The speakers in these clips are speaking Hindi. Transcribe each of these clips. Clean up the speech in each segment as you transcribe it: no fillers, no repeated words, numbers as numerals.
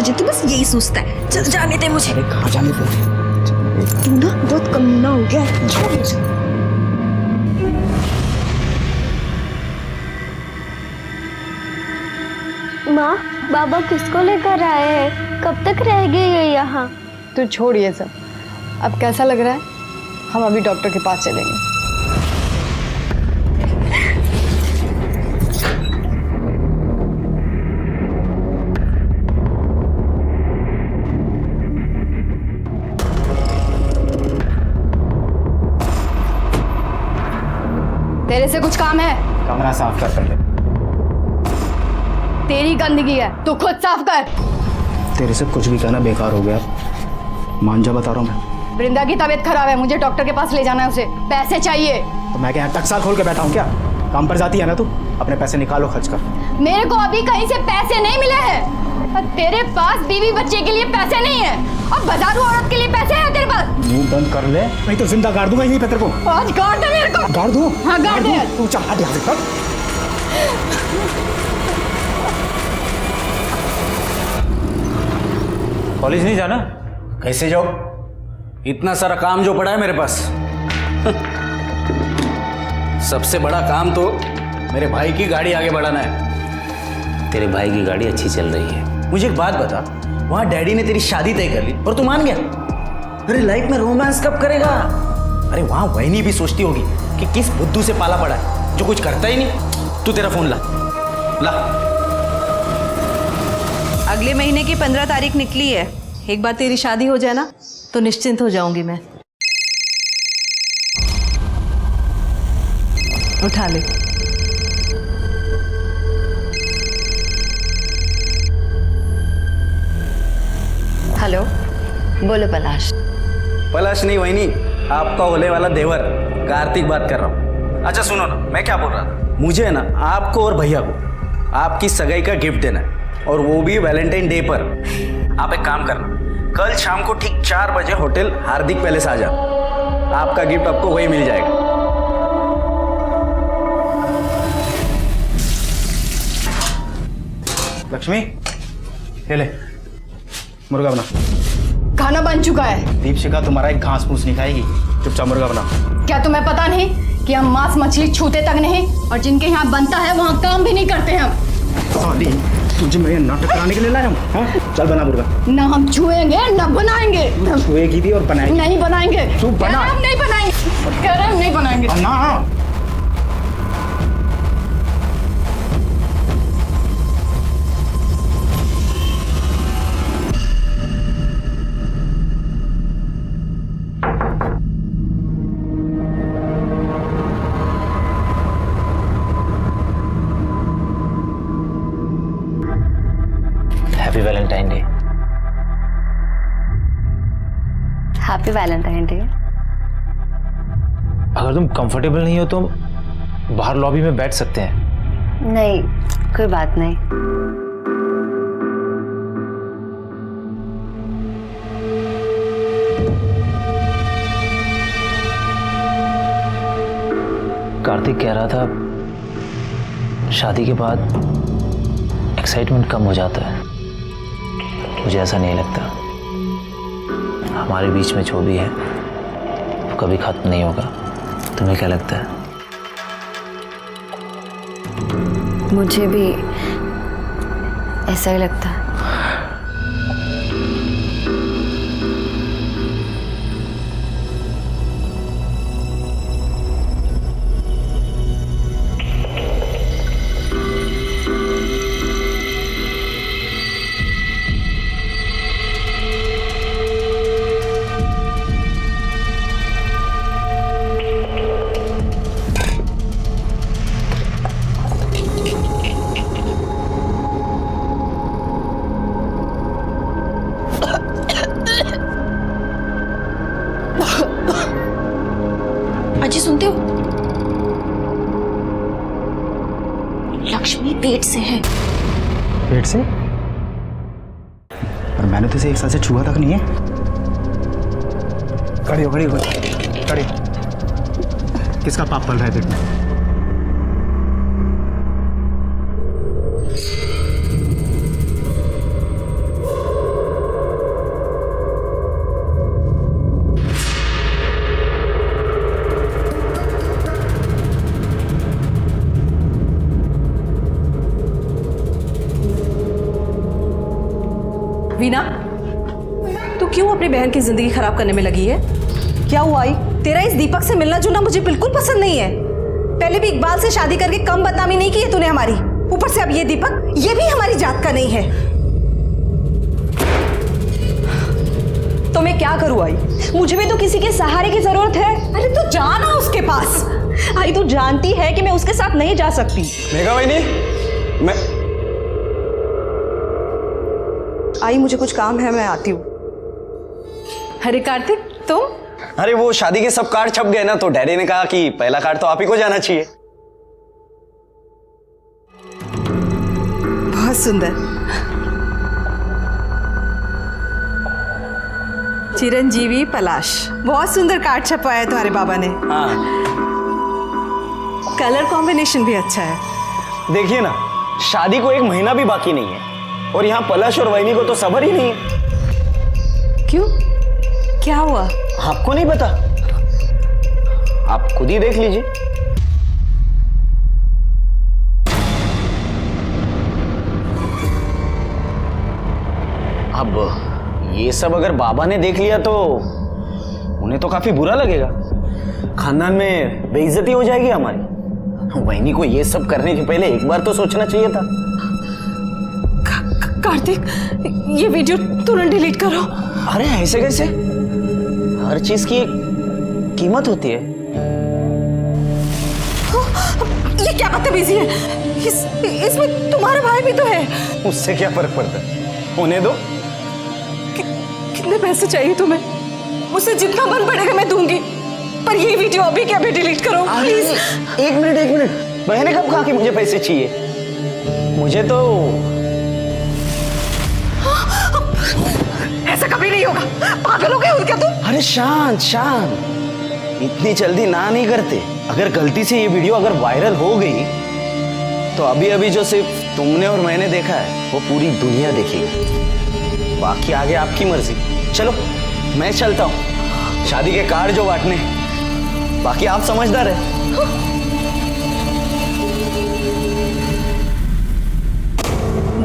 तुझे तो बस यही सोचता है। चल जाने दे मुझे। अरे कहाँ जाने दे? तू ना बहुत कमीना हो गया है। छोड़ मुझे। माँ, बाबा किसको लेकर आए हैं? कब तक रहेंगे ये यहाँ? तू छोड़ ये सब। अब कैसा लग रहा है? हम अभी डॉक्टर के पास चलेंगे। तेरे से कुछ काम है? कमरा साफ कर पहले। तेरी गंदगी है, तू खुद साफ कर। तेरे से कुछ भी कहना बेकार हो गया। मान जा, बता रहा हूँ मैं। वृंदा की तबीयत खराब है, मुझे डॉक्टर के पास ले जाना है उसे। पैसे चाहिए। तो मैं क्या टक्सा खोल के बैठा हूँ क्या? काम पर जाती है ना तू? अपने पैसे निकालो, खर्च कर। मेरे को अभी कहीं से पैसे नहीं मिले हैं। और तेरे पास बीवी बच्चे के लिए पैसे नहीं है और बाजारू औरत के लिए पैसे हैं तेरे पास? मुंह बंद कर ले, नहीं तो जिंदा गाड़ दूंगा यहीं पे तेरे को। आज गाड़ दे मेरे को। गाड़ दूं? हाँ गाड़ दे। तू चल हट यहाँ से। कॉलेज नहीं जाना? कैसे जाओ? इतना सारा काम जो पड़ा है मेरे पास। सबसे बड़ा काम तो मेरे भाई की गाड़ी आगे बढ़ाना है। तेरे भाई की गाड़ी अच्छी चल रही है। मुझे एक बात बता, वहां डैडी ने तेरी शादी तय कर ली और तू मान गया? अरे लाइफ में रोमांस कब करेगा? अरे वहां वही भी सोचती होगी कि किस बुद्धू से पाला पड़ा है जो कुछ करता ही नहीं। तू तेरा फोन ला ला। अगले महीने की 15 तारीख निकली है। एक बार तेरी शादी हो जाए ना तो निश्चिंत हो जाऊंगी मैं। उठा ले। हेलो, बोलो पलाश। पलाश नहीं वही नहीं, आपका होने वाला देवर कार्तिक बात कर रहा हूँ। अच्छा सुनो ना, मैं क्या बोल रहा था, मुझे ना आपको और भैया को आपकी सगाई का गिफ्ट देना है और वो भी वैलेंटाइन डे पर। आप एक काम करना, कल शाम को ठीक 4 बजे होटल हार्दिक पैलेस आ जाना। आपका गिफ्ट आपको वही मिल जाएगा। लक्ष्मी, ले मुर्गा बना। खाना बन चुका है। दीपशिखा तुम्हारा एक घास फूस नहीं खाएगी, चुपचाप मुर्गा बना। क्या तुम्हें पता नहीं कि हम मांस मछली छूते तक नहीं और जिनके यहाँ बनता है वहाँ काम भी नहीं करते हम। साली, तुझे मेरे नाटक कराने के लिए लाया हूँ? हाँ? चल बना मुर्गा। ना हम छुएंगे ना बनाएंगे। छुएगी भी और बनाएगी। नहीं बनाएंगे। तू बना। हम नहीं बनाएंगे। कह रहे हम नहीं बनाएंगे। बना। Happy Valentine day. Happy Valentine day. अगर तुम कंफर्टेबल नहीं हो तो बाहर लॉबी में बैठ सकते हैं। नहीं, कोई बात नहीं। कार्तिक कह रहा था शादी के बाद एक्साइटमेंट कम हो जाता है। मुझे ऐसा नहीं लगता। हमारे बीच में जो भी है वो कभी खत्म नहीं होगा। तुम्हें क्या लगता है? मुझे भी ऐसा ही लगता है। अजी सुनते हो? लक्ष्मी पेट से है। पेट से? और मैंने तो इसे एक साल से छुआ तक नहीं है। खड़ी हो, खड़ी हो, खड़ी। किसका पाप पल रहा है पेट में? वीना, तू क्यों अपनी बहन की जिंदगी खराब करने में लगी है? क्या हुआ आई? तेरा इस दीपक से मिलना जुलना मुझे बिल्कुल पसंद नहीं है। पहले भी इकबाल से शादी करके कम बदनामी नहीं की है तूने हमारी, ऊपर से अब ये दीपक, ये भी हमारी जात का नहीं है। तो मैं क्या करूं आई? मुझे भी तो किसी के सहारे की जरूरत है। अरे तू जाना उसके पास। आई तू जानती है कि मैं उसके साथ नहीं जा सकती। मेघा वहीनी, मैं आई मुझे कुछ काम है, मैं आती हूँ। अरे कार्तिक तुम? अरे वो शादी के सब कार्ड छप गए ना, तो डैडी ने कहा कि पहला कार्ड तो आप ही को जाना चाहिए। बहुत सुंदर। चिरंजीवी पलाश, बहुत सुंदर कार्ड छपवाया है तुम्हारे बाबा ने। हाँ कलर कॉम्बिनेशन भी अच्छा है। देखिए ना, शादी को 1 महीना भी बाकी नहीं है और यहाँ पलाश और वहीनी को तो सबर ही नहीं है। क्यों, क्या हुआ? आपको नहीं पता? आप खुद ही देख लीजिए। अब ये सब अगर बाबा ने देख लिया तो उन्हें तो काफी बुरा लगेगा, खानदान में बेइज्जती हो जाएगी हमारी। वहीनी को ये सब करने के पहले एक बार तो सोचना चाहिए था। कार्तिक, ये वीडियो तुरंत डिलीट करो। अरे ऐसे कैसे? हर चीज की एक कीमत होती है। ये क्या बदतमीजी है? इसमें तुम्हारा भाई भी तो है। उससे क्या फर्क पड़ता है, उन्हें दो। कितने पैसे चाहिए तुम्हें? मुझसे जितना मन पड़ेगा मैं दूंगी, पर ये वीडियो अभी के अभी डिलीट करो प्लीज। एक मिनट, मैंने कब कहा कि मुझे पैसे चाहिए? मुझे तो ऐसा कभी नहीं होगा। पागल हो गए हो क्या तुम? अरे शांत, इतनी जल्दी ना नहीं करते। अगर गलती से ये वीडियो अगर वायरल हो गई तो अभी अभी जो सिर्फ तुमने और मैंने देखा है वो पूरी दुनिया देखेगी। बाकी आगे आपकी मर्जी। चलो मैं चलता हूँ, शादी के कार्ड जो बांटने, बाकी आप समझदार है।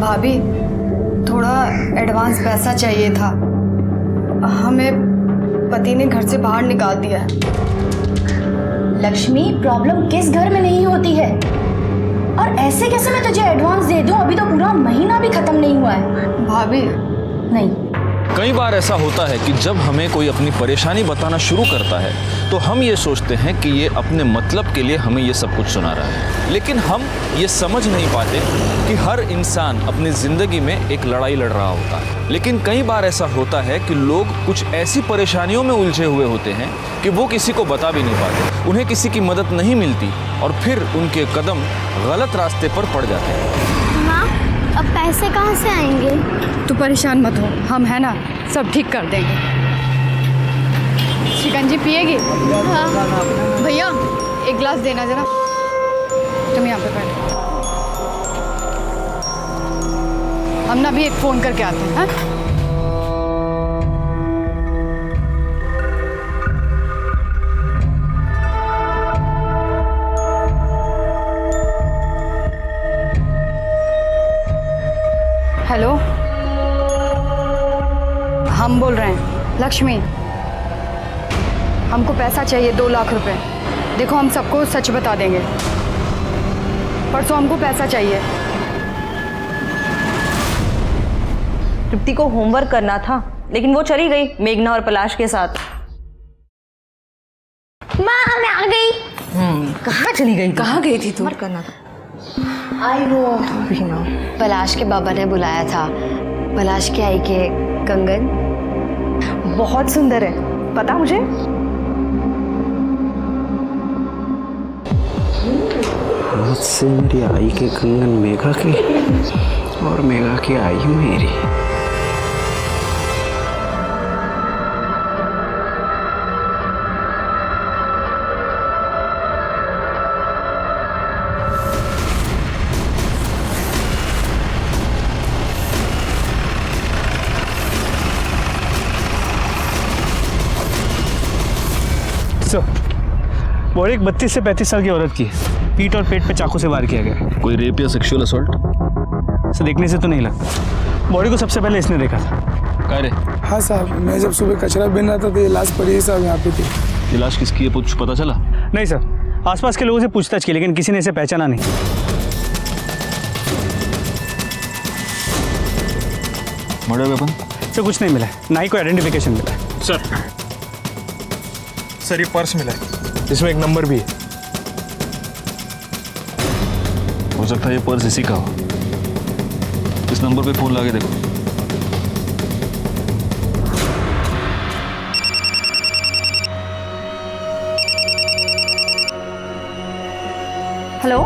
भाभी, थोड़ा एडवांस पैसा चाहिए था। हमें पति ने घर से बाहर निकाल दिया है। लक्ष्मी, प्रॉब्लम किस घर में नहीं होती है? और ऐसे कैसे मैं तुझे एडवांस दे दूं? अभी तो पूरा महीना भी खत्म नहीं हुआ है। भाभी नहीं, कई बार ऐसा होता है कि जब हमें कोई अपनी परेशानी बताना शुरू करता है तो हम ये सोचते हैं कि ये अपने मतलब के लिए हमें ये सब कुछ सुना रहा है, लेकिन हम ये समझ नहीं पाते कि हर इंसान अपनी ज़िंदगी में एक लड़ाई लड़ रहा होता है। लेकिन कई बार ऐसा होता है कि लोग कुछ ऐसी परेशानियों में उलझे हुए होते हैं कि वो किसी को बता भी नहीं पाते, उन्हें किसी की मदद नहीं मिलती और फिर उनके कदम गलत रास्ते पर पड़ जाते हैं। माँ, अब पैसे कहाँ से आएंगे? तू परेशान मत हो, हम है ना, सब ठीक कर देंगे। शिकंजी पिएगी? हाँ। भैया एक गिलास देना जरा। तुम यहाँ पे बैठो, हम ना भी एक फ़ोन करके आते हैं। हाँ? हेलो, हम बोल रहे हैं। लक्ष्मी, हमको पैसा चाहिए 2 लाख रुपए। देखो हम सबको सच बता देंगे, परसों हमको पैसा चाहिए। तृप्ति को होमवर्क करना था, लेकिन वो चली गई मेघना और पलाश के साथ। माँ, मैं आ गई। कहाँ चली गई? कहाँ गई थी तू? करना था। आई वो पलाश के बाबा ने बुलाया था। पलाश के आई के कंगन बहुत सुंदर है, पता मुझे। मुझसे मेरी आई के कंगन मेघा की और मेघा की आई मेरी। वो एक 32 से 35 साल की औरत की पीठ और पेट पे चाकू से वार किया गया। कोई रेप या सेक्सुअल असॉल्ट? देखने से तो नहीं लगता। बॉडी को सबसे पहले इसने देखा था। कह रे हाँ साहब, मैं जब सुबह कचरा बिन रहा था तो ये लाश पड़ी है साहब यहाँ पे थी। ये लाश किसकी है कुछ पता चला? नहीं सर, आसपास के लोगों से पूछताछ की लेकिन किसी ने इसे पहचाना नहीं। Murder weapon? सर कुछ नहीं मिला है, ना ही कोई आइडेंटिफिकेशन मिला है। सर ये पर्स मिला है, इसमें एक नंबर भी है। हो सकता है ये पर्स इसी का हो। इस नंबर पे फोन लगा के देखो। हेलो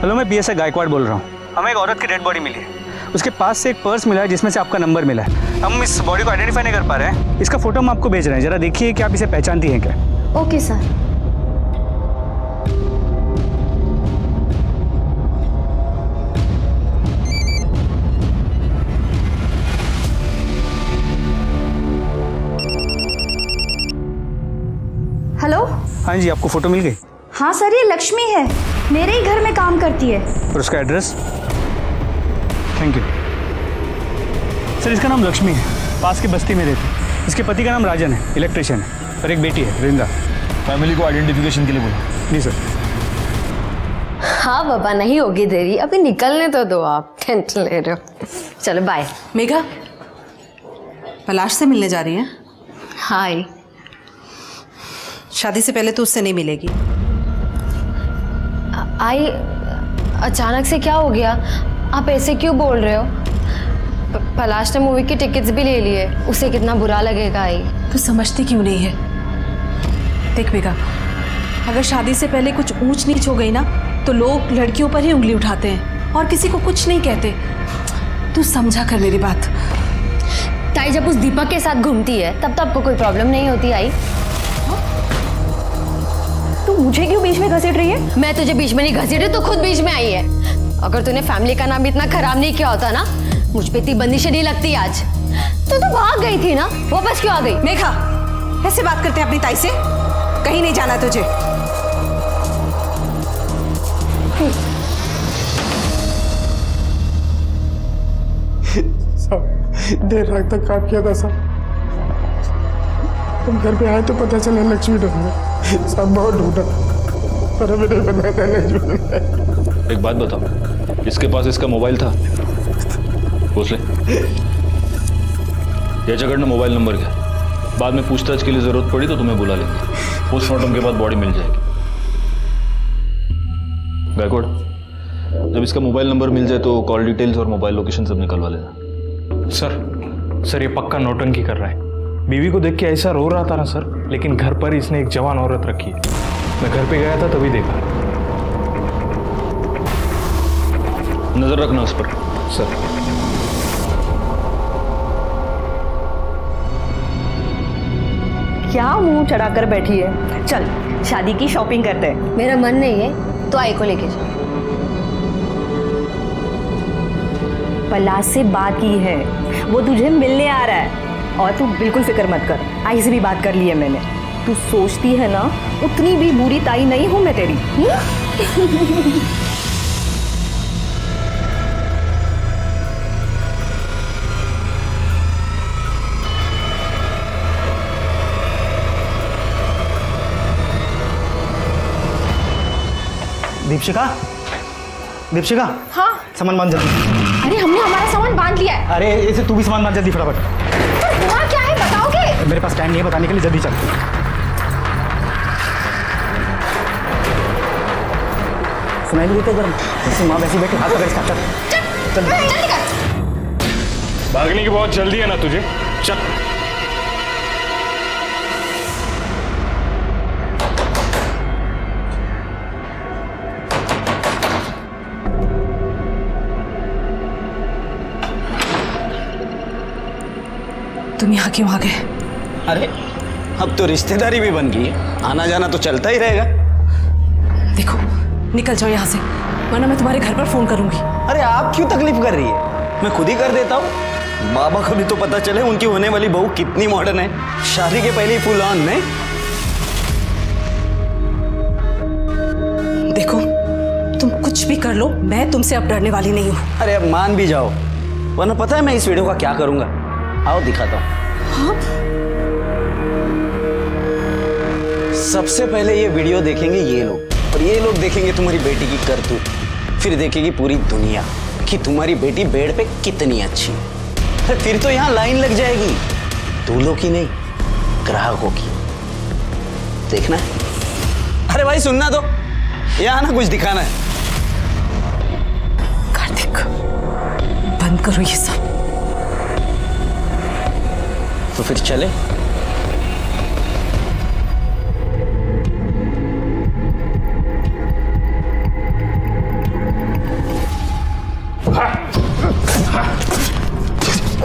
हेलो, मैं PSI गायकवाड़ बोल रहा हूँ। हमें एक औरत की डेड बॉडी मिली है, उसके पास से एक पर्स मिला है जिसमें से आपका नंबर मिला है। हम इस बॉडी को आइडेंटिफाई नहीं कर पा रहे हैं, इसका फोटो हम आपको भेज रहे हैं, जरा देखिए कि आप इसे पहचानती हैं क्या। Okay sir. हेलो। हाँ जी, आपको फोटो मिल गई? हाँ सर, ये लक्ष्मी है, मेरे ही घर में काम करती है। और उसका एड्रेस? Thank you sir. इसका नाम लक्ष्मी है, पास की बस्ती में रहती है। इसके पति का नाम राजन है, इलेक्ट्रिशियन है, और एक बेटी है वृंदा। फैमिली को आइडेंटिफिकेशन के लिए बोला। जी सर। हाँ बाबा, नहीं होगी देरी, अभी निकलने तो दो, आप टेंशन ले रहे हो। चलो बाय। मेघा, पलाश से मिलने जा रही हैं? हाय। शादी से पहले तो उससे नहीं मिलेगी। आई, अचानक से क्या हो गया? आप ऐसे क्यों बोल रहे हो? पलाश ने मूवी की टिकट्स भी ले लिए, उसे कितना बुरा लगेगा। आई, तू समझती क्यों नहीं है? देख मेघा, अगर शादी से पहले कुछ ऊंच नीच हो गई ना तो लोग लड़कियों पर ही उंगली उठाते हैं और किसी को कुछ नहीं कहते। तू समझा कर मेरी बात। ताई जब उस दीपक के साथ घूमती है तब तो आपको कोई प्रॉब्लम नहीं होती। आई, तू मुझे क्यों बीच में घसीट रही है? मैं तुझे बीच में नहीं घसीटी, तू खुद बीच में आई है। अगर तूने फैमिली का नाम इतना खराब नहीं किया होता ना, मुझ पे इतनी बंदिशें नहीं लगती आज। तो भाग गई थी ना, वापस क्यों आ गई? मेघा, ऐसे बात करते हैं अपनी ताई से? कहीं नहीं जाना तुझे। देर रात तक काम किया था साहब। तुम घर पे आए तो पता चला लक्ष्मी ढूंढ सब बहुत ढूंढा, पर हमें नहीं पता था लक्ष्मी। एक बात बताओ, इसके पास इसका मोबाइल था? पूछ ले। याच्याकडनं मोबाइल नंबर क्या? बाद में पूछताछ के लिए जरूरत पड़ी तो तुम्हें बुला लेंगे। पोस्टमार्टम के बाद बॉडी मिल जाएगी। गायकवाड़, जब इसका मोबाइल नंबर मिल जाए तो कॉल डिटेल्स और मोबाइल लोकेशन सब निकलवा लेना। सर ये पक्का नौटंकी कर रहा है। बीवी को देख के ऐसा रो रहा था ना सर, लेकिन घर पर इसने एक जवान औरत रखी है। मैं घर पे गया था तभी देखा। नजर रखना उस पर। सर क्या मुंह चढ़ाकर बैठी है? चल शादी की शॉपिंग करते हैं। मेरा मन नहीं है तो आई को लेके जा। पलाश से बात की है, वो तुझे मिलने आ रहा है। और तू बिल्कुल फिक्र मत कर, आई से भी बात कर ली है मैंने। तू सोचती है ना उतनी भी बुरी ताई नहीं हूं मैं तेरी। दीपशिका, हाँ सामान बांध जल्दी। अरे हमने हमारा सामान बांध लिया है। अरे इसे तू भी सामान बांध जल्दी फटाफट। तो हुआ क्या है बताओगे? मेरे पास टाइम नहीं है बताने के लिए, जल्दी चल। सुनाई भी देते जरा, माँ वैसे बैठे हाथ पकड़ इसका। चल जल्दी कर। भागने की बहुत जल्दी है ना तुझे? चल। तुम यहाँ क्यों आ गए? अरे अब तो रिश्तेदारी भी बन गई है, आना जाना तो चलता ही रहेगा। देखो निकल जाओ यहाँ से, वरना मैं तुम्हारे घर पर फोन करूंगी। अरे आप क्यों तकलीफ कर रही है, मैं खुद ही कर देता हूँ। बाबा को भी तो पता चले उनकी होने वाली बहू कितनी मॉडर्न है, शादी के पहले ही फुल ऑन में। देखो तुम कुछ भी कर लो, मैं तुमसे अब डरने वाली नहीं हूँ। अरे अब मान भी जाओ, वरना पता है मैं इस वीडियो का क्या करूंगा? आओ दिखाता हूँ। सबसे पहले ये वीडियो देखेंगे ये लोग, और ये लोग देखेंगे तुम्हारी बेटी की करतूत, फिर देखेगी पूरी दुनिया कि तुम्हारी बेटी बेड पे कितनी अच्छी है। अरे फिर तो यहाँ लाइन लग जाएगी, दूल्हों की नहीं, ग्राहकों की। देखना है? अरे भाई सुनना तो, यहाँ ना कुछ दिखाना है। कार्तिक, बंद करो ये सब। तो फिर चले?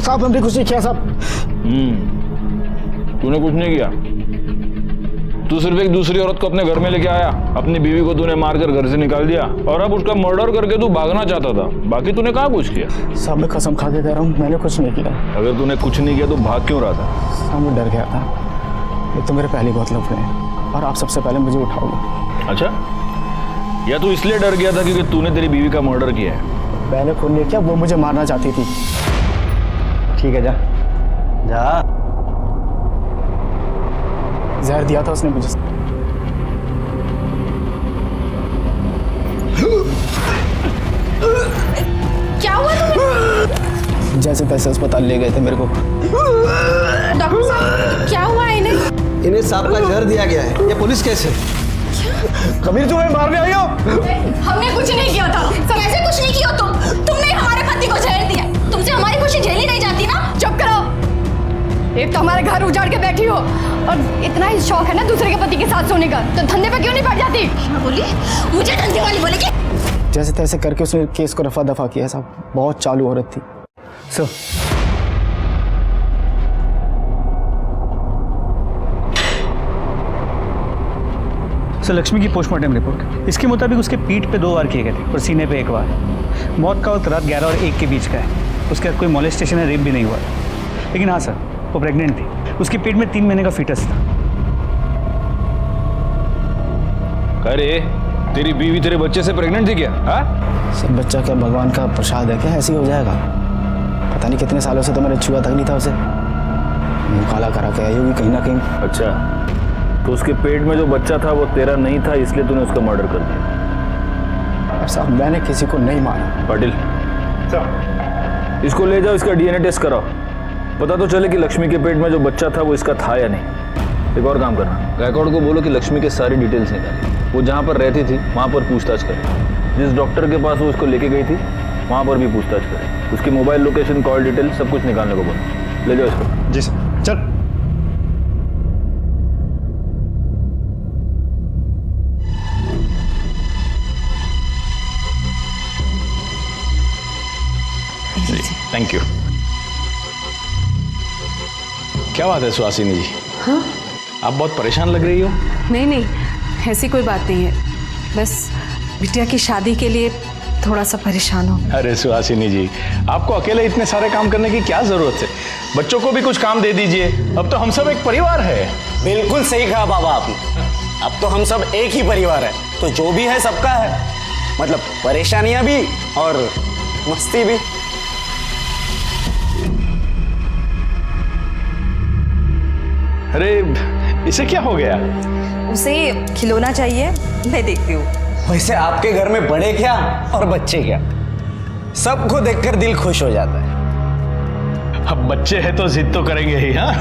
साहब हमने कुछ नहीं किया साहब। तूने कुछ नहीं किया। तू सिर्फ एक दूसरी औरत को अपने घर में लेके आया, अपनी बीवी को तूने मारकर घर से निकाल दिया, और अब उसका मर्डर करके तू भागना चाहता था। बाकी तूने कहाँ कुछ किया? साहब मैं कसम खा के कह रहा हूँ, मैंने कुछ नहीं किया। अगर तूने कुछ नहीं किया तो भाग क्यों रहा था? साहब मैं डर गया था, एक तो मेरे पहले बहुत लफड़े हैं, और आप सबसे पहले मुझे उठाओगे। अच्छा, या तू इसलिए डर गया था क्योंकि तूने तेरी बीवी का मर्डर किया है? मैंने खून नहीं किया, वो मुझे मारना चाहती थी। ठीक है, जा जा। जहर दिया था उसने मुझे। क्या हुआ तुम्हें? जैसे तैसे अस्पताल ले गए थे मेरे को। डॉक्टर साहब, क्या हुआ है इन्हें? इन्हें सांप का जहर दिया गया है। ये पुलिस केस है। कबीर तुम्हें मारने आई हो? हमने कुछ नहीं किया था सर। ऐसे कुछ नहीं किया तुमने हमारे पति को जहर दिया। तुमसे हमारी खुशी झेली नहीं जाती ना? चुप करो। एक तो हमारे घर उजाड़ के बैठी हो, और इतना ही शौक है ना दूसरे के पति के साथ सोने का, तो धंधे पे क्यों नहीं पड़ जाती? बोली मुझे धंधे वाली बोलेगी। जैसे तैसे करके उसने केस को रफा दफा किया साहब। बहुत चालू औरत थी। सर लक्ष्मी की पोस्टमार्टम रिपोर्ट, इसके मुताबिक उसके पीठ पे 2 वार किए गए थे और सीने पे 1 वार। मौत का वक्त रात 11 और 1 के बीच का है। उसके बाद कोई मोलेस्टेशन या रेप भी नहीं हुआ। लेकिन हाँ सर, वो प्रेग्नेंट थी। उसके पेट में 3 महीने का फीटस था। अरे तेरी बीवी तेरे बच्चे से प्रेग्नेंट थी क्या? हाँ सर बच्चा क्या भगवान का प्रसाद है क्या? ऐसे ही हो जाएगा? पता नहीं कितने सालों से तो मैंने छुआ तक नहीं था उसे। मुँह काला करा के आई होगी कहीं ना कहीं। अच्छा, तो उसके पेट में जो बच्चा था वो तेरा नहीं था, इसलिए तूने उसका मर्डर कर दिया? साहब मैंने किसी को नहीं मारा। पाटिल इसको ले जाओ, इसका डीएनए टेस्ट कराओ, पता तो चले कि लक्ष्मी के पेट में जो बच्चा था वो इसका था या नहीं। एक और काम करना, गायकवाड़ को बोलो कि लक्ष्मी के सारी डिटेल्स निकाले। वो जहाँ पर रहती थी वहाँ पर पूछताछ करें। जिस डॉक्टर के पास वो उसको लेके गई थी वहाँ पर भी पूछताछ करें। उसकी मोबाइल लोकेशन, कॉल डिटेल सब कुछ निकालने को बोलो। ले जाओ इसको। जी सर। चल। Thank you. क्या बात है सुहासिनी जी? हाँ? आप बहुत परेशान लग रही हो। नहीं नहीं, ऐसी कोई बात नहीं है, बस बिटिया की शादी के लिए थोड़ा सा परेशान हूँ। अरे सुहासिनी जी, आपको अकेले इतने सारे काम करने की क्या जरूरत है? बच्चों को भी कुछ काम दे दीजिए। अब तो हम सब एक परिवार है। बिल्कुल सही कहा बाबा आपने। अब तो हम सब एक ही परिवार है, तो जो भी है सबका है। मतलब परेशानियां भी और मस्ती भी। अरे इसे क्या हो गया? उसे खिलौना चाहिए, मैं देखती हूँ। वैसे आपके घर में बड़े क्या और बच्चे क्या, सबको देखकर दिल खुश हो जाता है। अब बच्चे हैं तो जिद तो करेंगे ही। हाँ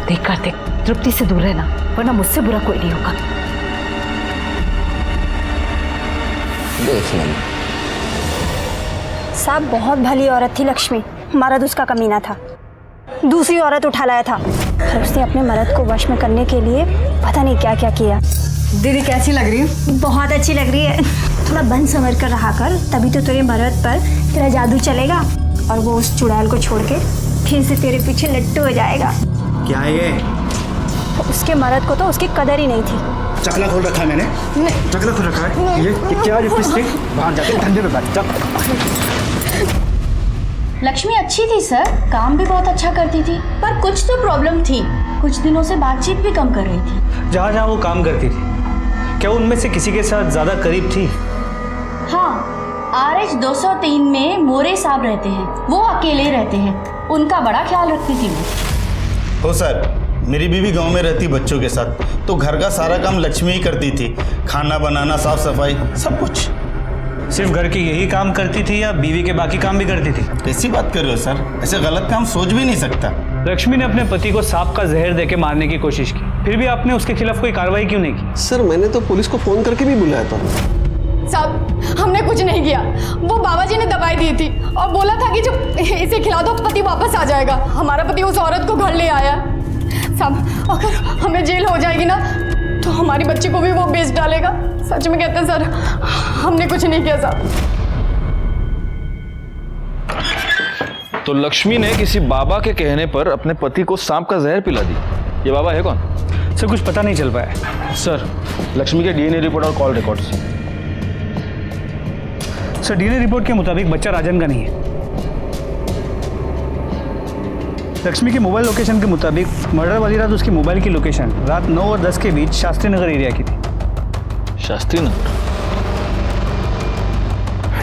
देख कार्तिक, तृप्ति से दूर रहना, वरना मुझसे बुरा कोई नहीं होगा। देख लेंगे। साहब बहुत भली औरत थी लक्ष्मी, मर्द उसका कमीना था। दूसरी औरत उठा लाया था और उसने अपने मर्द को वश में करने के लिए पता नहीं क्या क्या किया। दीदी कैसी लग रही है? बहुत अच्छी लग रही है। थोड़ा बंद संवर कर रहा कर, तभी तो तेरे मर्द पर तेरा जादू चलेगा और वो उस चुड़ैल को छोड़ के फिर से तेरे पीछे लट्टू हो जाएगा। क्या है ये? उसके मर्द को तो उसकी कदर ही नहीं थी। चकला खोल रखा है मैंने। चकला खोल रखा है। ये क्या लिपस्टिक? बाहर जाके धंधे में बैठ जा। लक्ष्मी अच्छी थी सर, काम भी बहुत अच्छा करती थी, पर कुछ तो प्रॉब्लम थी। कुछ दिनों से बातचीत भी कम कर रही थी। जहाँ जहाँ वो काम करती थी क्या उनमें से किसी के साथ ज्यादा करीब थी? हाँ, RH 203 में मोरे साहब रहते हैं, वो अकेले रहते हैं, उनका बड़ा ख्याल रखती थी वो। हो सर, मेरी बीवी गांव में रहती बच्चों के साथ, तो घर का सारा काम लक्ष्मी ही करती थी, खाना बनाना, साफ सफाई, सब कुछ। सिर्फ घर के यही काम करती थी या बीवी के बाकी काम भी करती थी? कैसी बात कर रहे हो सर, ऐसे गलत काम सोच भी नहीं सकता। लक्ष्मी ने अपने पति को सांप का जहर देके मारने की कोशिश की, फिर भी आपने उसके खिलाफ कोई कार्रवाई क्यों नहीं की? सर मैंने तो पुलिस को फोन करके भी बुलाया था। साहब, हमने कुछ नहीं किया। वो बाबा जी ने दवाई दी थी और बोला था कि जब इसे खिला दो पति वापस आ जाएगा। हमारा पति उस औरत को घर ले आया। साहब, अगर हमें जेल हो जाएगी ना तो हमारी बच्ची को भी वो बेच डालेगा। सच में कहते हैं सर, हमने कुछ नहीं किया साहब। तो लक्ष्मी ने किसी बाबा के कहने पर अपने पति को सांप का जहर पिला दी। ये बाबा है कौन? सर कुछ पता नहीं चल पाया। सर, लक्ष्मी के DNA रिपोर्ट और call records. Sir DNA report के मुताबिक बच्चा राजन का नहीं है। लक्ष्मी के मोबाइल लोकेशन के मुताबिक मर्डर वाली रात उसकी मोबाइल की लोकेशन रात 9 और 10 के बीच शास्त्री नगर एरिया की थी। शास्त्री नगर?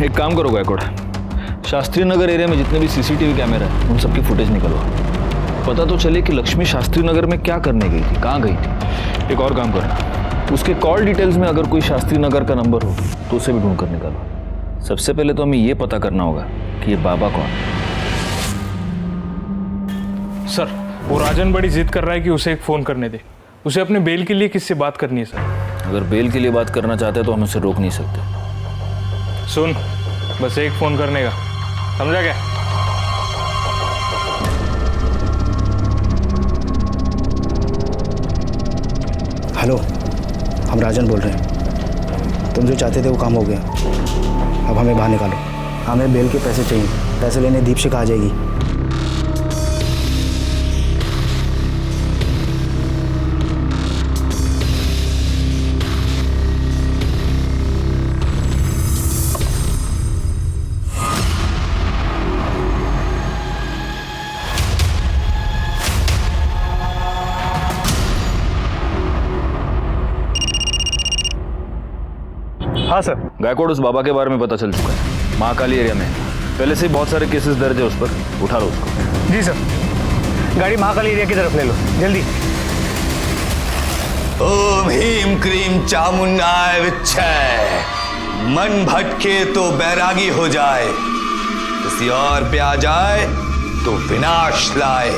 एक काम करो गायकवाड़, शास्त्री नगर एरिया में जितने भी CCTV कैमरा है उन सबकी फुटेज निकलवा, पता तो चले कि लक्ष्मी शास्त्री नगर में क्या करने गई थी, कहाँ गई थी। एक और काम करना, उसके कॉल डिटेल्स में अगर कोई शास्त्री नगर का नंबर हो तो उसे भी ढूंढ कर निकालो। सबसे पहले तो हमें ये पता करना होगा कि ये बाबा कौन है। सर, वो राजन बड़ी जिद कर रहा है कि उसे एक फ़ोन करने दे। उसे अपने बेल के लिए किससे बात करनी है सर? अगर बेल के लिए बात करना चाहते हैं तो हम उसे रोक नहीं सकते। सुन, बस एक फ़ोन करने का, समझा क्या? हेलो, हम राजन बोल रहे हैं। तुम जो चाहते थे वो काम हो गया, अब हमें बाहर निकालो। हमें बेल के पैसे चाहिए, पैसे लेने दीपशिखा आ जाएगी। हाँ सर। गायकवाड़, उस बाबा के बारे में पता चल चुका है, महाकाली एरिया में पहले से ही बहुत सारे केसेस दर्ज है उस पर, उठा लो उसको। जी सर, गाड़ी महाकाली एरिया की तरफ ले लो, जल्दी। ओम ह्रीम क्रीम चामुंडाय विच्छय, मन भटके तो बैरागी हो जाए, किसी और पे आ जाए तो विनाश लाए।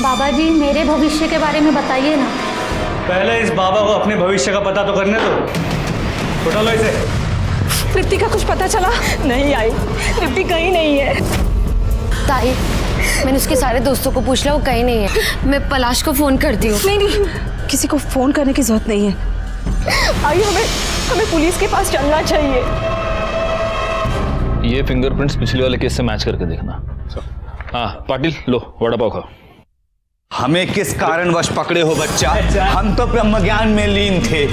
बाबा जी, मेरे भविष्य के बारे में बताइए ना। पहले इस बाबा को अपने भविष्य का पता तो करने दो। उठा लो इसे। तृप्ति का कुछ पता चला? नहीं आई, तृप्ति कहीं नहीं है। ताई, मैंने उसके सारे दोस्तों को पूछ लिया, वो कहीं नहीं है। मैं पलाश को फोन करती हूँ। नहीं, किसी को फोन करने की जरूरत नहीं है। आइए, हमें पुलिस के पास चलना चाहिए। ये फिंगरप्रिंट्स पिछले वाले केस से मैच करके देखना। हाँ पाटिल, लो वड़ा पाव खाओ। हमें किस कारणवश पकड़े हो बच्चा? हम तो ब्रह्म ज्ञान में लीन थे।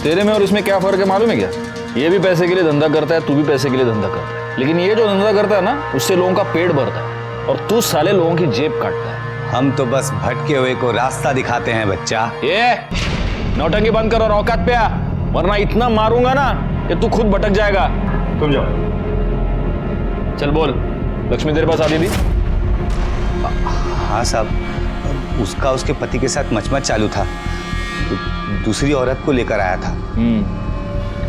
तेरे में और इसमें क्या फर्क है मालूम है क्या? ये भी पैसे के लिए धंधा करता है, तू भी पैसे के लिए धंधा करता है, लेकिन ये जो धंधा करता है ना उससे लोगों का पेट भरता है और तू साले लोगों की जेब काटता है। हम तो बस भटके हुए को रास्ता दिखाते हैं बच्चा। ये नौटंकी बंद कर और औकात पे आ, वरना इतना मारूंगा ना कि तू खुद भटक जाएगा। तुम जाओ। चल बोल, लक्ष्मी तेरे पास आती थी? हाँ साहब, उसका उसके पति के साथ मचमच चालू था, दूसरी औरत को लेकर आया था।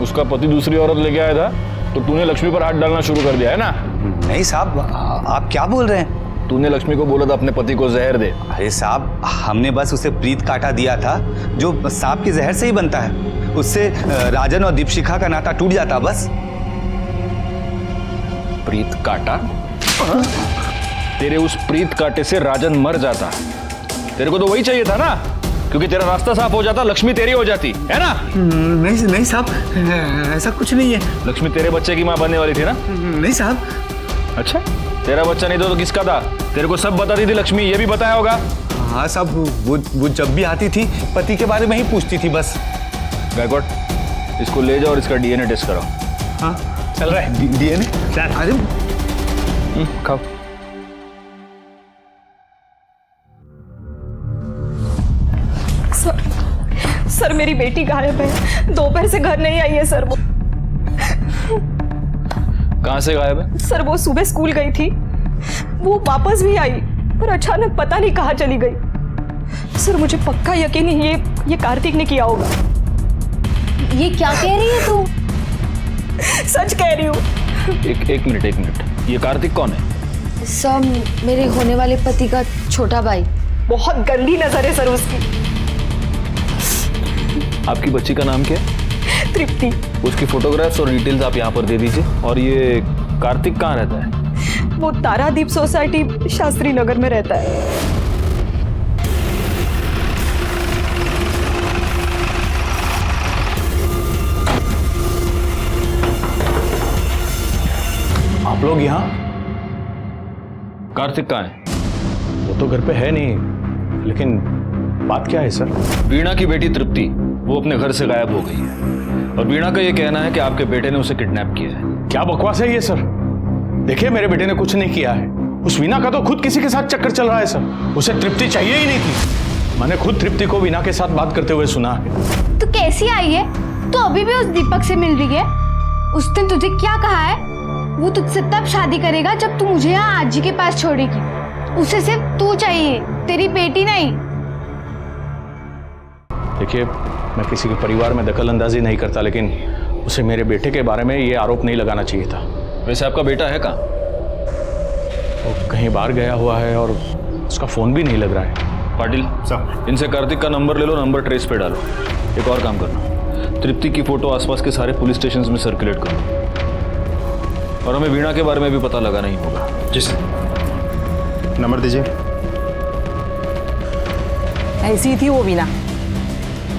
उसका पति दूसरी औरत लेके आया था तो तूने लक्ष्मी पर हाथ डालना शुरू कर दिया है ना? नहीं साहब, आप क्या बोल रहे हैं? तूने लक्ष्मी को बोला था अपने पति को जहर दे। अरे साहब, हमने बस उसे प्रीत काटा दिया था जो सांप के जहर से ही बनता है। उससे राजन और दीपशिखा का नाता टूट जाता बस। प्रीत काटा? तेरे उस प्रीत काटे से राजन मर जाता। तेरे को तो वही चाहिए था ना, क्योंकि तेरा रास्ता साफ हो जाता, लक्ष्मी तेरी हो जाती है ना? नहीं साहब, ऐसा कुछ नहीं है। लक्ष्मी तेरे बच्चे की माँ बनने वाली थी ना? नहीं साहब। अच्छा, तेरा बच्चा नहीं तो किसका था? तेरे को सब बताती थी लक्ष्मी, ये भी बताया होगा। हाँ साहब, वो जब भी आती थी पति के बारे में ही पूछती थी बस। गायकवाड़, इसको ले जाओ और इसका DNA टेस्ट कराओ। हाँ चल रहा है। DNA? अरे खाओ। सर मेरी बेटी गायब है, दोपहर से घर नहीं आई है सर। वो कहाँ से गायब है? सर वो सुबह स्कूल गई थी, वो वापस भी आई पर अचानक पता नहीं कहाँ चली गई। सर मुझे पक्का यकीन है ये कार्तिक ने किया होगा। ये क्या कह रही है तू? सच कह रही हूँ। एक मिनट, ये कार्तिक कौन है? सब मेरे होने वाले पति का छोटा भाई। बहुत गंदी नजर है सर उसकी। आपकी बच्ची का नाम क्या है? तृप्ति। उसकी फोटोग्राफ्स और डिटेल्स आप यहाँ पर दे दीजिए। और ये कार्तिक कहाँ रहता है? वो तारादीप सोसाइटी शास्त्री नगर में रहता है। आप लोग यहाँ? कार्तिक कहाँ है? वो तो घर पे है नहीं, लेकिन बात क्या है सर? वीणा की बेटी तृप्ति वो अपने घर से गायब हो गई है और वीणा का ये कहना है कि आपके बेटे ने उसे किडनैप किया है। क्या बकवास है ये सर? देखिए मेरे बेटे ने कुछ नहीं किया है। उस वीणा का तो खुद किसी के साथ चक्कर चल रहा है सर। उसे तृप्ति चाहिए ही नहीं थी। मैंने खुद तृप्ति को वीणा के साथ बात करते हुए सुना है। तू कैसी आई है? तू अभी भी उस दीपक से मिल रही है? उस दिन तुझे क्या कहा है? वो तुझसे तब शादी करेगा जब तू मुझे यहाँ आजी के पास छोड़ेगी। उसे सिर्फ तू चाहिए, तेरी बेटी नहीं। देखिए मैं किसी के परिवार में दखल अंदाजी नहीं करता, लेकिन उसे मेरे बेटे के बारे में ये आरोप नहीं लगाना चाहिए था। वैसे आपका बेटा है कहाँ? वो कहीं बाहर गया हुआ है और उसका फोन भी नहीं लग रहा है। पाटिल साहब, इनसे कार्तिक का नंबर ले लो, नंबर ट्रेस पे डालो। एक और काम करना, तृप्ति की फोटो आसपास के सारे पुलिस स्टेशंस में सर्कुलेट करो और हमें वीणा के बारे में भी पता लगाना ही होगा। जी सर। नंबर दीजिए। ऐसी थी वो वीणा।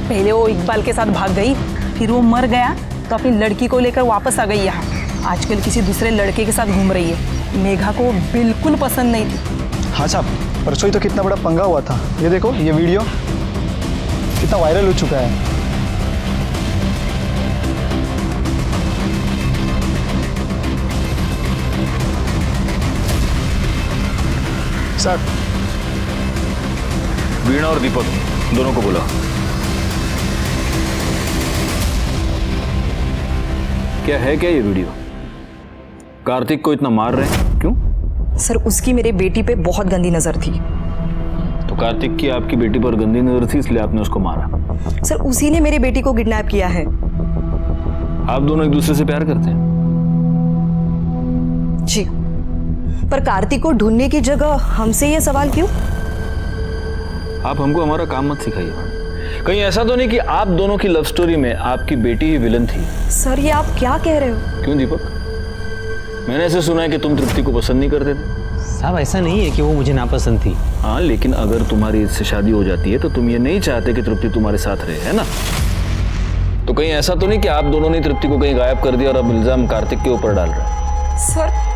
पहले वो इकबाल के साथ भाग गई, फिर वो मर गया तो अपनी लड़की को लेकर वापस आ गई यहाँ। आजकल किसी दूसरे लड़के के साथ घूम रही है। मेघा को बिल्कुल पसंद नहीं थी। हाँ साहब, परसों ही तो कितना बड़ा पंगा हुआ था। ये देखो, ये वीडियो कितना वायरल हो चुका है। सर, वीणा और दीपक दोनों को बुला। क्या है क्या ये वीडियो? कार्तिक को इतना मार रहे हैं क्यों? सर उसकी मेरे बेटी पे बहुत गंदी नजर थी। तो कार्तिक की आपकी बेटी पर गंदी नजर थी इसलिए आपने उसको मारा? सर उसी ने मेरी बेटी को किडनैप किया है। आप दोनों एक दूसरे से प्यार करते हैं? जी, पर कार्तिक को ढूंढने की जगह हमसे ये सवाल क्यों? आप हमको हमारा काम मत सिखाइए। कहीं ऐसा तो नहीं कि आप दोनों की लव स्टोरी में आपकी बेटी ही विलन थी? सर ये आप क्या कह रहे हो? क्यों दीपक, मैंने ऐसे सुना है कि तुम तृप्ति को पसंद नहीं करते थे। साहब ऐसा नहीं है कि वो मुझे नापसंद थी। हाँ, लेकिन अगर तुम्हारी इससे शादी हो जाती है तो तुम ये नहीं चाहते कि तृप्ति तुम्हारे साथ रहे, है ना? तो कहीं ऐसा तो नहीं कि आप दोनों ने तृप्ति को कहीं गायब कर दिया और अब इल्जाम कार्तिक के ऊपर डाल रहे हैं?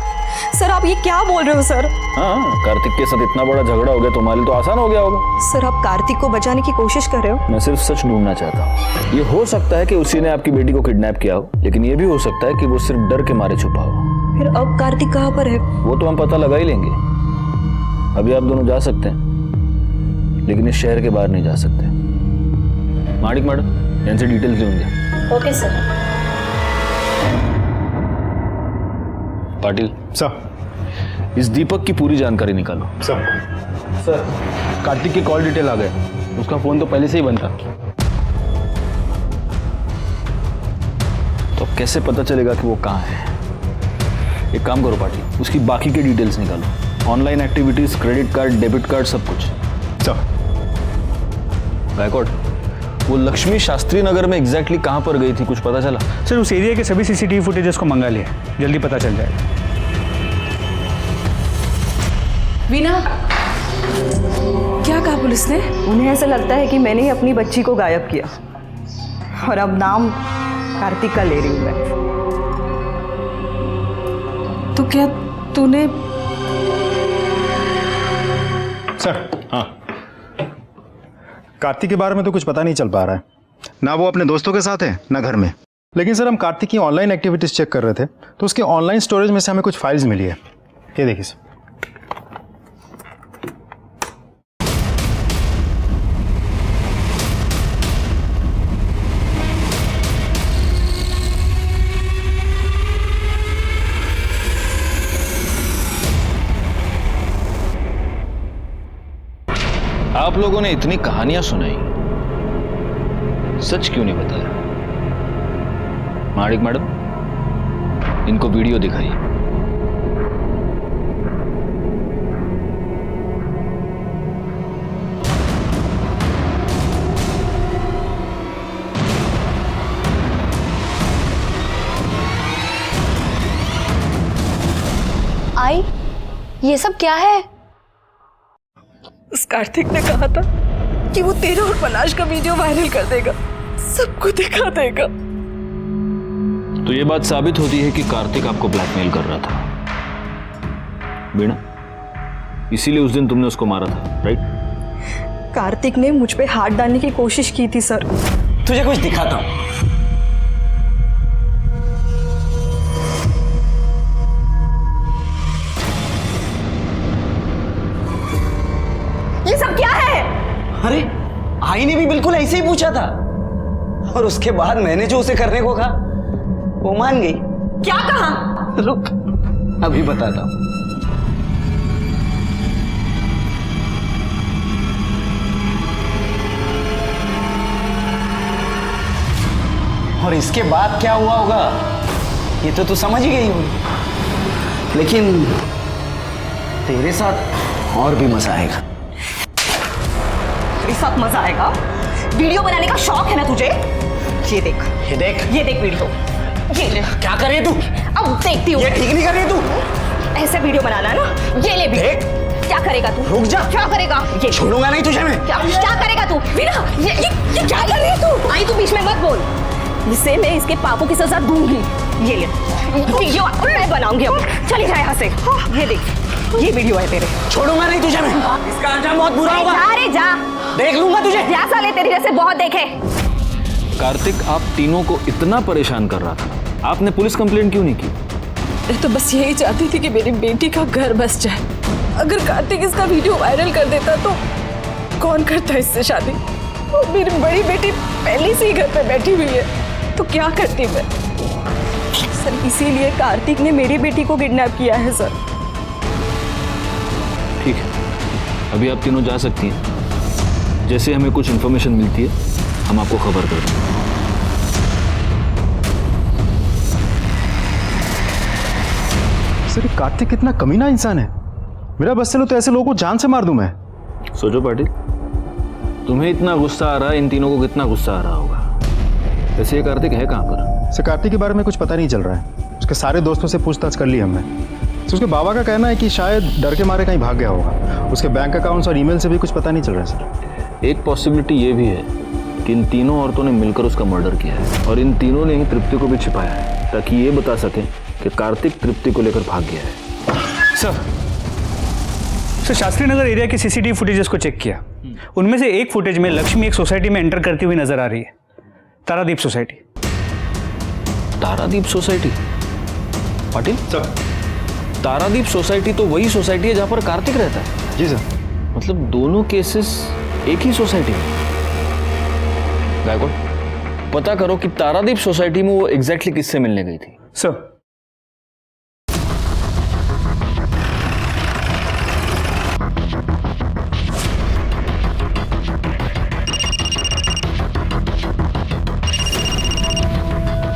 सर आप ये क्या बोल रहे हो सर? हाँ, कार्तिक के साथ इतना बड़ा झगड़ा हो गया, तुम्हारे लिए तो आसान हो गया होगा। सर आप कार्तिक को बचाने की कोशिश कर रहे हो? मैं सिर्फ सच ढूंढना चाहता हूँ। ये हो सकता है कि उसी ने आपकी बेटी को किडनैप किया हो, लेकिन ये भी हो सकता है कि वो सिर्फ डर के मारे छुपा हो। फिर अब कार्तिक कहाँ पर है? वो तो हम पता लगा ही लेंगे। अभी आप दोनों जा सकते हैं, लेकिन इस शहर के बाहर नहीं जा सकते। माणिक मैडम, यहाँ से डिटेल्स लेंगे। Okay sir. पाटिल सर, इस दीपक की पूरी जानकारी निकालो। सर, कार्तिक के कॉल डिटेल आ गए। उसका फोन तो पहले से ही बंद था। तो कैसे पता चलेगा कि वो कहाँ है? एक काम करो पाटिल, उसकी बाकी के डिटेल्स निकालो। Online activities, credit card, debit card, सब कुछ। सर, बैकवर्ड, वो लक्ष्मी शास्त्री नगर में एग्जैक्टली कहाँ पर गई थी, कुछ पता चला? सर उस एरिया के सभी सीसीटीवी फुटेजेस को मंगा लिया, जल्दी पता चल जाएगा। वीणा, क्या कहा पुलिस ने? उन्हें ऐसा लगता है कि मैंने ही अपनी बच्ची को गायब किया और अब नाम कार्तिक का ले रही हूँ मैं। तो क्या तूने? सर, हाँ, कार्तिक के बारे में तो कुछ पता नहीं चल पा रहा है। ना वो अपने दोस्तों के साथ है, ना घर में। लेकिन सर हम कार्तिक की ऑनलाइन एक्टिविटीज चेक कर रहे थे तो उसके ऑनलाइन स्टोरेज में से हमें कुछ फाइल्स मिली है। ये देखिए सर। आप लोगों ने इतनी कहानियां सुनाई, सच क्यों नहीं बताया? माणिक मैडम, इनको वीडियो दिखाइए। आई, ये सब क्या है? उस कार्तिक ने कहा था कि वो तेरा और पलाश का वीडियो वायरल कर देगा, सबको दिखा देगा। तो ये बात साबित होती है कि कार्तिक आपको ब्लैकमेल कर रहा था, वीणा। इसीलिए उस दिन तुमने उसको मारा था, राइट? कार्तिक ने मुझ पे हाथ डालने की कोशिश की थी सर। तुझे कुछ दिखाता हूं। ये सब क्या है? अरे आई ने भी बिल्कुल ऐसे ही पूछा था, और उसके बाद मैंने जो उसे करने को कहा वो मान गई। क्या कहा? रुक, अभी बताता हूं। और इसके बाद क्या हुआ होगा ये तो तू समझ ही गई होगी, लेकिन तेरे साथ और भी मजा आएगा। तेरे साथ मजा आएगा? वीडियो बनाने का शौक है ना तुझे? ये देख, ये देख, ये देख वीडियो। ये ले। क्या कर रही है तू? अब देखती हूँ। ये ठीक नहीं कर रही है तू। ऐसे वीडियो बनाना ना, ये ले वीडियो। देख। क्या करेगा तू? रुक जा। क्या करेगा? ये छोड़ूंगा नहीं तुझे मैं। क्या करेगा तू? वीना, ये क्या कर रही है तू? आई, तू बीच में मत बोल। इसे मैं इसके पापों की सजा दूंगी। ये ले वीडियो मैं बनाऊंगी अब। चली जा यहाँ से। ये देख, ये वीडियो है तेरे। छोड़ूंगा नहीं तुझे मैं। इसका अंजाम बहुत बुरा होगा। जा रे जा, देख लूंगा तुझे। जा साले, तेरी जैसे बहुत देखे। कार्तिक आप तीनों को इतना परेशान कर रहा था, आपने पुलिस कंप्लेंट क्यों नहीं की? मैं तो बस यही चाहती थी कि मेरी बेटी का घर बस जाए। अगर कार्तिक इसका वीडियो वायरल कर देता तो कौन करता इससे शादी? और मेरी बड़ी बेटी पहले से ही घर पे बैठी हुई है, तो क्या करती मैं? सर, इसीलिए कार्तिक ने मेरी बेटी को किडनैप किया है सर। ठीक है, अभी आप तीनों जा सकती हैं। जैसे हमें कुछ इन्फॉर्मेशन मिलती है हम आपको खबर कर देंगे। सर, कार्तिक कितना कमीना इंसान है। मेरा बस चलो तो ऐसे लोगों को जान से मार दूं मैं। सोचो पाटिल, तुम्हें इतना गुस्सा आ रहा है, इन तीनों को कितना गुस्सा आ रहा होगा। वैसे ये कार्तिक है कहाँ पर? सर, कार्तिक के बारे में कुछ पता नहीं चल रहा है। उसके सारे दोस्तों से पूछताछ कर ली हमने। तो उसके बाबा का कहना है कि शायद डर के मारे कहीं भाग गया होगा। उसके बैंक अकाउंट्स और ईमेल से भी कुछ पता नहीं चल रहा है सर। एक पॉसिबिलिटी ये भी है कि इन तीनों औरतों ने मिलकर उसका मर्डर किया है, और इन तीनों ने ही तृप्ति को भी छिपाया है, ताकि ये बता सकें कि कार्तिक तृप्ति को लेकर भाग गया है। सर, शास्त्री नगर एरिया के सीसीटीवी फुटेजेस को चेक किया। उनमें से एक फुटेज में लक्ष्मी एक सोसाइटी में एंटर करती हुई नजर आ रही है, Taradeep society. Taradeep society? Patil sir, Taradeep society तो वही सोसाइटी है जहां पर कार्तिक रहता है। जी सर। मतलब दोनों केसेस एक ही सोसाइटी में। गायकवाड़, पता करो कि तारादीप सोसाइटी में वो एग्जैक्टली किससे मिलने गई थी। सर,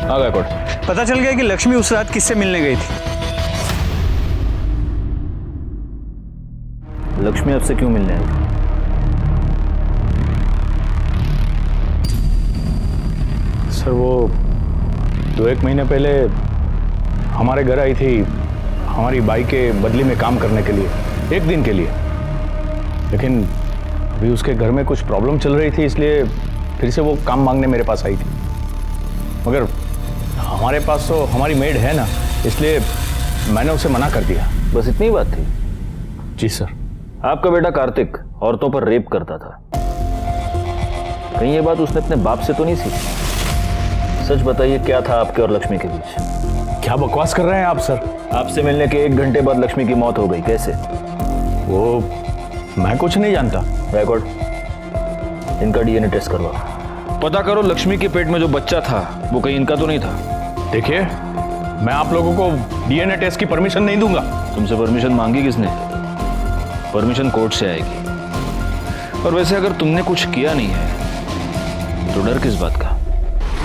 हाँ गायकवाड़, पता चल गया कि लक्ष्मी उस रात किससे मिलने गई थी। लक्ष्मी आपसे क्यों मिलने आई? सर, वो 2-1 महीने पहले हमारे घर आई थी हमारी बाई के बदले में काम करने के लिए, 1 दिन के लिए। लेकिन अभी उसके घर में कुछ प्रॉब्लम चल रही थी, इसलिए फिर से वो काम मांगने मेरे पास आई थी। मगर हमारे पास तो हमारी मेड है ना, इसलिए मैंने उसे मना कर दिया। बस इतनी बात थी? जी सर। आपका बेटा कार्तिक औरतों पर रेप करता था, कहीं ये बात उसने अपने बाप से तो नहीं सीखी? सच बताइए, क्या था आपके और लक्ष्मी के बीच? क्या बकवास कर रहे हैं आप सर? आपसे मिलने के 1 घंटे बाद लक्ष्मी की मौत हो गई, कैसे? वो मैं कुछ नहीं जानता। रिकॉर्ड, इनका डीएनए टेस्ट करवाओ। पता करो लक्ष्मी के पेट में जो बच्चा था वो कहीं इनका तो नहीं था। देखिए, मैं आप लोगों को डीएनए टेस्ट की परमिशन नहीं दूंगा। तुमसे परमिशन मांगी किसने? परमिशन कोर्ट से आएगी। और वैसे अगर तुमने कुछ किया नहीं है तो डर किस बात का?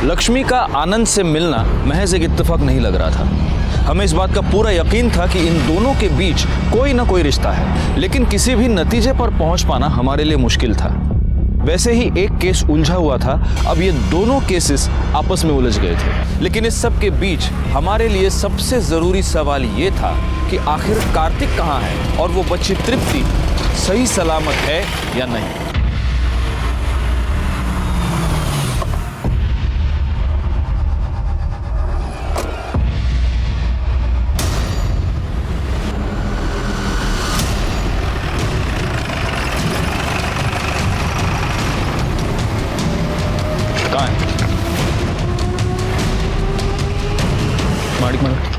लक्ष्मी का आनंद से मिलना महज एक इत्तेफाक नहीं लग रहा था। हमें इस बात का पूरा यकीन था कि इन दोनों के बीच कोई ना कोई रिश्ता है, लेकिन किसी भी नतीजे पर पहुंच पाना हमारे लिए मुश्किल था। वैसे ही एक केस उलझा हुआ था, अब ये दोनों केसेस आपस में उलझ गए थे। लेकिन इस सब के बीच हमारे लिए सबसे जरूरी सवाल ये था कि आखिर कार्तिक कहाँ है और वो बच्ची तृप्ति सही सलामत है या नहीं।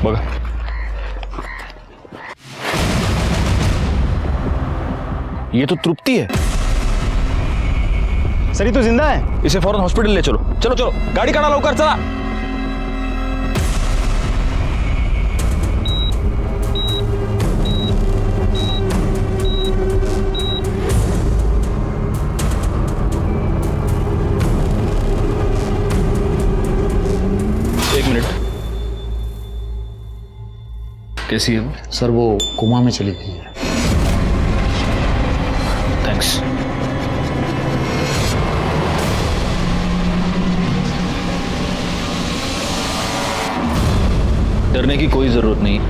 बघा, ये तो तृप्ति है। सर ये तो जिंदा है। इसे फौरन हॉस्पिटल ले चलो। चलो चलो, गाड़ी काढ़ा लवकर, चला। एक मिनट, कैसी है वो? सर वो कोमा में चली गई है। थैंक्स। डरने की कोई जरूरत नहीं,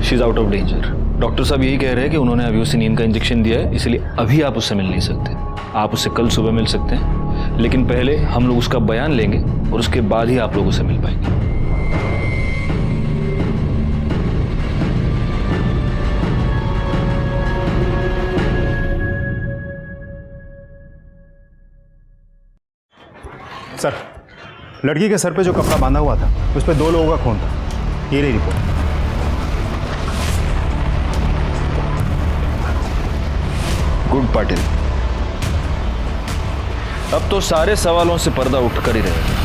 she is out of danger. Doctor साहब यही कह रहे हैं कि उन्होंने अभी उसे नींद का इंजेक्शन दिया है, इसलिए अभी आप उससे मिल नहीं सकते। आप उससे कल सुबह मिल सकते हैं, लेकिन पहले हम लोग उसका बयान लेंगे और उसके बाद ही आप लोग उससे मिल पाएंगे। सर, लड़की के सर पे जो कपड़ा बांधा हुआ था उस पर 2 लोगों का खून था। ये रही रिपोर्ट। गुड पाटिल, अब तो सारे सवालों से पर्दा उठकर ही रहेगा।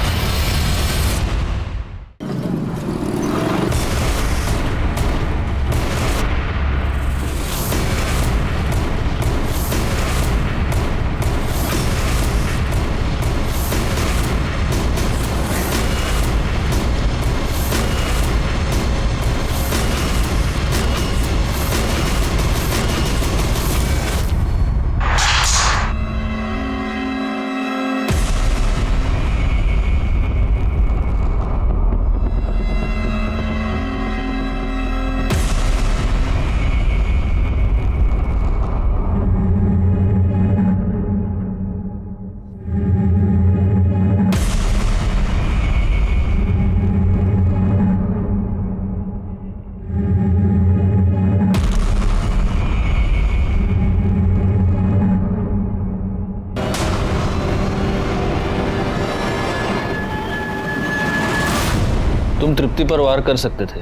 तुम तृप्ति पर वार कर सकते थे,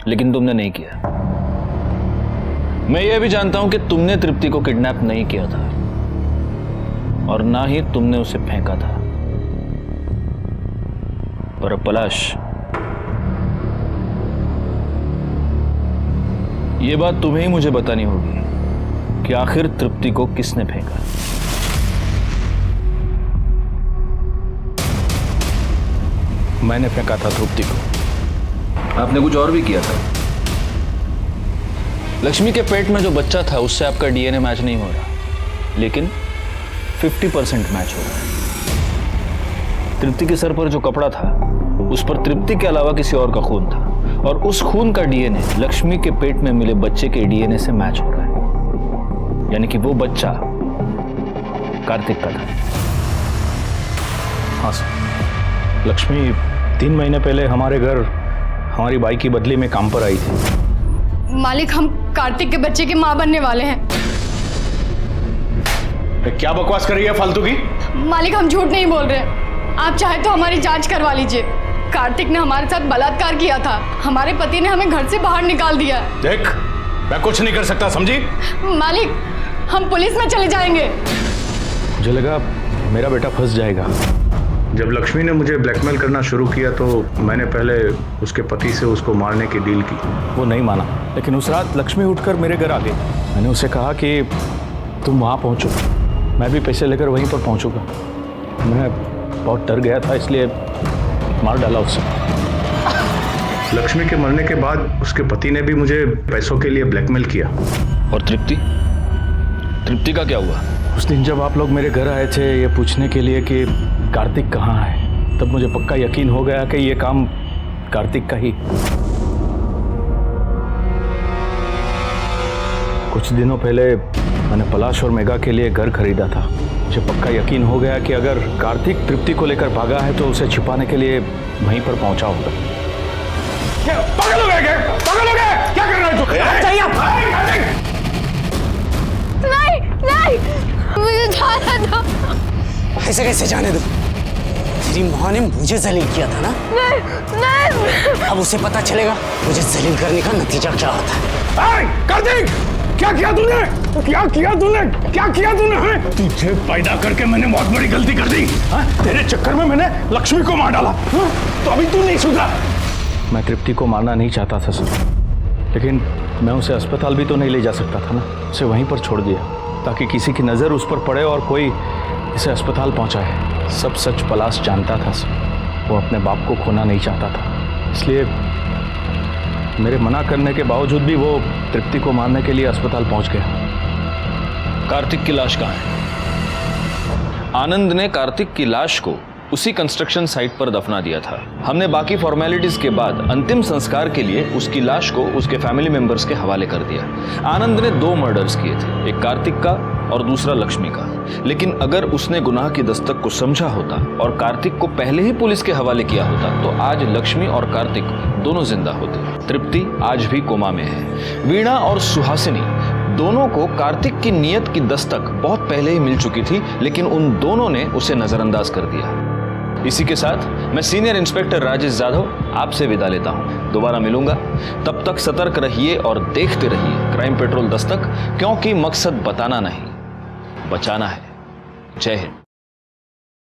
लेकिन तुमने नहीं किया। मैं यह भी जानता हूं कि तुमने तृप्ति को किडनैप नहीं किया था और ना ही तुमने उसे फेंका था। पर पलाश, यह बात तुम्हें ही मुझे बतानी होगी कि आखिर तृप्ति को किसने फेंका। मैंने फेंका था तृप्ति को। आपने कुछ और भी किया था। लक्ष्मी के पेट में जो बच्चा था उससे आपका डीएनए मैच नहीं हो रहा, लेकिन 50% मैच हो रहा है। तृप्ति के सर पर जो कपड़ा था उस पर तृप्ति के अलावा किसी और का खून था, और उस खून का डीएनए लक्ष्मी के पेट में मिले बच्चे के डीएनए से मैच हो रहा है, यानी कि वो बच्चा कार्तिक का था। हाँ सर, लक्ष्मी 3 महीने पहले हमारे घर हमारी बाई की बदली में काम पर आई थी। मालिक, हम कार्तिक के बच्चे की माँ बनने वाले हैं। क्या बकवास कर रही है फालतू की? मालिक, हम झूठ नहीं बोल रहे। आप चाहे तो हमारी जांच करवा लीजिए। कार्तिक ने हमारे साथ बलात्कार किया था। हमारे पति ने हमें घर से बाहर निकाल दिया। देख, मैं कुछ नहीं कर सकता, समझी? मालिक, हम पुलिस में चले जाएंगे। मुझे लगा मेरा बेटा फंस जाएगा। जब लक्ष्मी ने मुझे ब्लैकमेल करना शुरू किया तो मैंने पहले उसके पति से उसको मारने की डील की। वो नहीं माना, लेकिन उस रात लक्ष्मी उठकर मेरे घर आ गई। मैंने उसे कहा कि तुम वहाँ पहुँचो मैं भी पैसे लेकर वहीं पर पहुंचूंगा। मैं बहुत डर गया था, इसलिए मार डाला उसे। लक्ष्मी के मरने के बाद उसके पति ने भी मुझे पैसों के लिए ब्लैकमेल किया। और तृप्ति, तृप्ति का क्या हुआ? उस दिन जब आप लोग मेरे घर आए थे ये पूछने के लिए कि कार्तिक कहाँ है, तब मुझे पक्का यकीन हो गया कि ये काम कार्तिक का ही। कुछ दिनों पहले मैंने पलाश और मेघा के लिए घर खरीदा था। मुझे पक्का यकीन हो गया कि अगर कार्तिक तृप्ति को लेकर भागा है तो उसे छिपाने के लिए वहीं पर पहुंचा होगा। पागल हो गए? पागल हो गए? क्या कर रहे हो? चाहिए आप? नहीं नहीं, मुझे जाने दो। ऐसे कैसे जाने दो? तेरी माँ ने मुझे जलील किया था ना? नहीं। अब उसे पता चलेगा मुझे जलील करने का नतीजा क्या होता है। कार्तिक, क्या किया तूने? क्या किया तूने? क्या किया तूने? तुझे पैदा करके मैंने बहुत बड़ी गलती कर दी। तेरे चक्कर में मैंने लक्ष्मी को मार डाला। तो अभी तू नहीं सुधरा। मैं तृप्ति को मारना नहीं चाहता था सर, लेकिन मैं उसे अस्पताल भी तो नहीं ले जा सकता था ना। उसे वहीं पर छोड़ दिया ताकि किसी की नज़र उस पर पड़े और कोई इसे अस्पताल पहुंचाए। सब सच पलाश जानता था सर। वो अपने बाप को खोना नहीं चाहता था, इसलिए मेरे मना करने के बावजूद भी वो तृप्ति को मारने के लिए अस्पताल पहुंच गया। कार्तिक की लाश कहाँ है? आनंद ने कार्तिक की लाश को उसी कंस्ट्रक्शन साइट पर दफना दिया था। हमने बाकी फॉर्मेलिटीज के बाद अंतिम संस्कार के लिए उसकी लाश को उसके फैमिली मेंबर्स के हवाले कर दिया। आनंद ने 2 मर्डर्स किए थे, एक कार्तिक का और दूसरा लक्ष्मी का। लेकिन अगर उसने गुनाह की दस्तक को समझा होता और कार्तिक को पहले ही पुलिस के हवाले किया होता तो आज लक्ष्मी और कार्तिक दोनों जिंदा होते। तृप्ति आज भी कोमा में है। वीणा और सुहासिनी दोनों को कार्तिक की नियत की दस्तक बहुत पहले ही मिल चुकी थी, लेकिन उन दोनों ने उसे नजरअंदाज कर दिया। इसी के साथ मैं सीनियर इंस्पेक्टर राजेश जाधव आपसे विदा लेता हूं। दोबारा मिलूंगा, तब तक सतर्क रहिए और देखते रहिए क्राइम पेट्रोल दस्तक, क्योंकि मकसद बताना नहीं, बचाना है। जय हिंद।